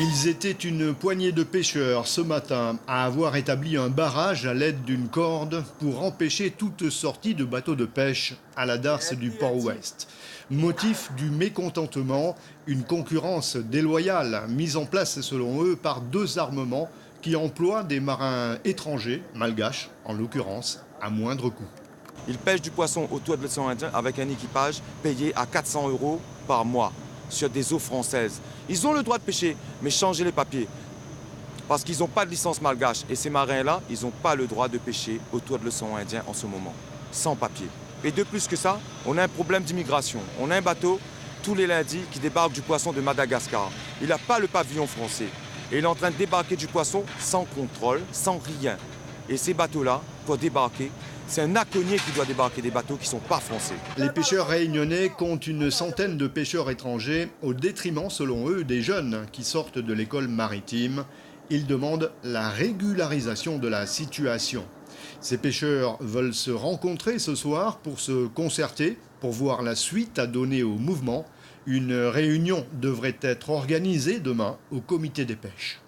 Ils étaient une poignée de pêcheurs ce matin à avoir établi un barrage à l'aide d'une corde pour empêcher toute sortie de bateaux de pêche à la darse du port-ouest. Motif du mécontentement, une concurrence déloyale mise en place selon eux par deux armements qui emploient des marins étrangers, malgaches en l'occurrence, à moindre coût. Ils pêchent du poisson autour de l'océan Indien avec un équipage payé à 400 € par mois sur des eaux françaises. Ils ont le droit de pêcher, mais changez les papiers. Parce qu'ils n'ont pas de licence malgache. Et ces marins-là, ils n'ont pas le droit de pêcher autour de l'océan Indien en ce moment, sans papier. Et de plus que ça, on a un problème d'immigration. On a un bateau tous les lundis qui débarque du poisson de Madagascar. Il n'a pas le pavillon français. Et il est en train de débarquer du poisson sans contrôle, sans rien. Et ces bateaux-là, pour débarquer, c'est un aconnier qui doit débarquer des bateaux qui ne sont pas français. Les pêcheurs réunionnais comptent une centaine de pêcheurs étrangers au détriment, selon eux, des jeunes qui sortent de l'école maritime. Ils demandent la régularisation de la situation. Ces pêcheurs veulent se rencontrer ce soir pour se concerter, pour voir la suite à donner au mouvement. Une réunion devrait être organisée demain au comité des pêches.